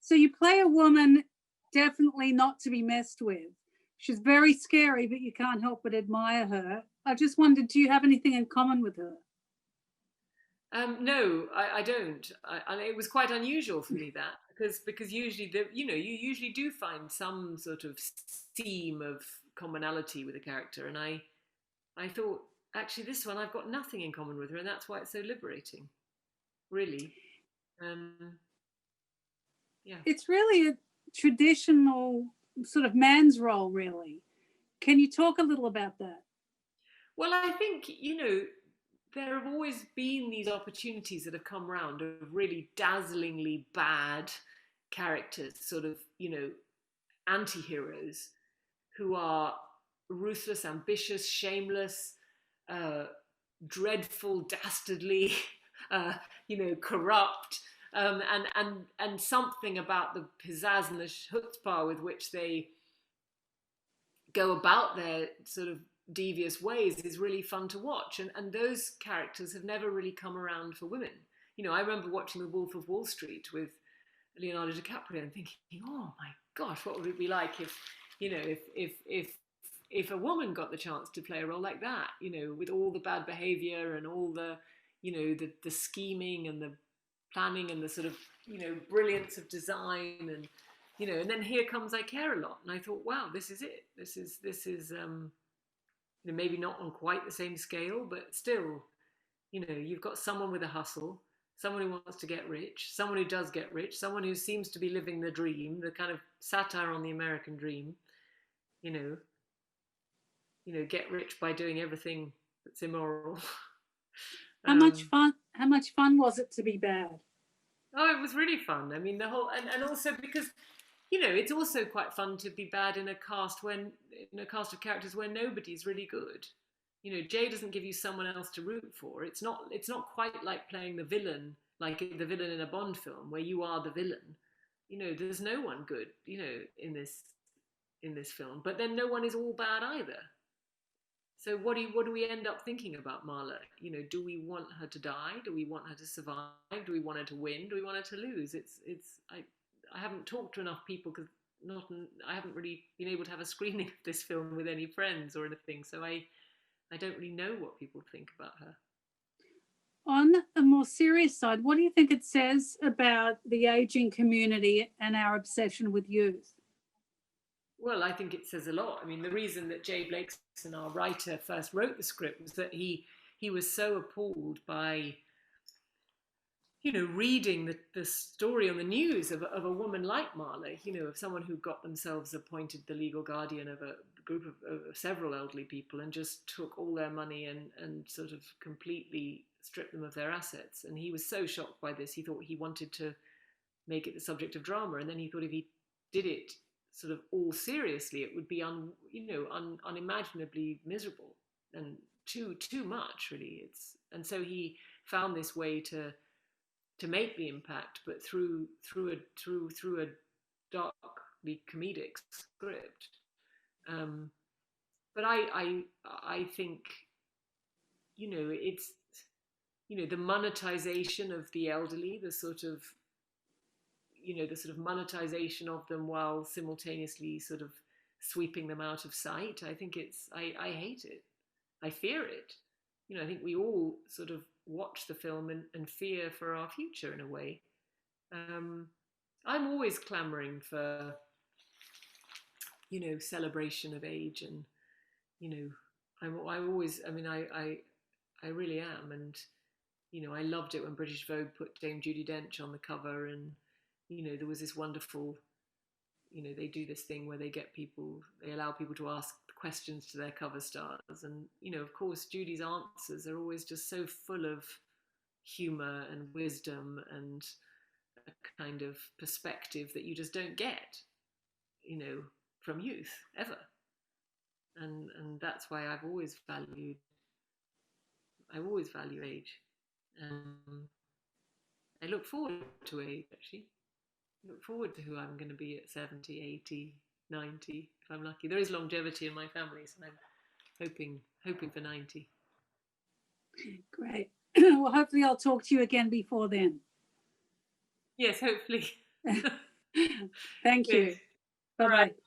So you play a woman definitely not to be messed with. She's very scary, but you can't help but admire her. I just wondered, do you have anything in common with her? No, I don't. And it was quite unusual for me that because usually you usually do find some sort of theme of commonality with a character, and I thought actually this one I've got nothing in common with her, and that's why it's so liberating, really. Um, yeah. It's really a traditional sort of man's role, really. Can you talk a little about that? Well, I think there have always been these opportunities that have come round of really dazzlingly bad characters, sort of anti-heroes who are ruthless, ambitious, shameless, uh, dreadful, dastardly, corrupt, and something about the pizzazz and the chutzpah with which they go about their sort of devious ways is really fun to watch. And those characters have never really come around for women. I remember watching The Wolf of Wall Street with Leonardo DiCaprio and thinking, oh my gosh, what would it be like if, if a woman got the chance to play a role like that, with all the bad behavior and all the, the scheming and the planning and the sort of, brilliance of design and then Here Comes I Care a Lot. And I thought, wow, this is it. This is maybe not on quite the same scale, but still, you've got someone with a hustle, someone who wants to get rich, someone who does get rich, someone who seems to be living the dream, the kind of satire on the American dream, you know, get rich by doing everything that's immoral. um, How much fun was it to be bad? oh, it was really fun. I mean, the whole, and also because, it's also quite fun to be bad in a cast of characters where nobody's really good. Jay doesn't give you someone else to root for. It's not quite like playing the villain, like the villain in a Bond film where you are the villain. There's no one good, in this film. But then no one is all bad either. So what do we end up thinking about Marla? Do we want her to die? Do we want her to survive? Do we want her to win? Do we want her to lose? I haven't talked to enough people because I haven't really been able to have a screening of this film with any friends or anything. So I don't really know what people think about her. On a more serious side, what do you think it says about the aging community and our obsession with youth? Well, I think it says a lot. I mean, the reason that Jay Blakeson, our writer, first wrote the script was that he was so appalled by reading the story on the news of a woman like Marla, of someone who got themselves appointed the legal guardian of a group of several elderly people and just took all their money and sort of completely stripped them of their assets. And he was so shocked by this, he thought he wanted to make it the subject of drama. And then he thought if he did it sort of all seriously, it would be unimaginably miserable and too much, really. And so he found this way to make the impact, but through a darkly comedic script. But I think it's the monetization of the elderly, the sort of monetization of them while simultaneously sort of sweeping them out of sight. I think I hate it. I fear it. I think we all sort of watch the film and fear for our future in a way. I'm always clamoring for, celebration of age, and I always. I mean, I really am, and I loved it when British Vogue put Dame Judi Dench on the cover, and there was this wonderful. They do this thing where they allow people to ask questions to their cover stars, and of course Judy's answers are always just so full of humor and wisdom and a kind of perspective that you just don't get from youth ever. And that's why I always value age. I look forward to age, actually. I look forward to who I'm going to be at 70, 80, 90, if I'm lucky. There is longevity in my family, so I'm hoping for 90. Great. Well, hopefully I'll talk to you again before then. Yes, hopefully. Thank Good. you. All right. Bye-bye.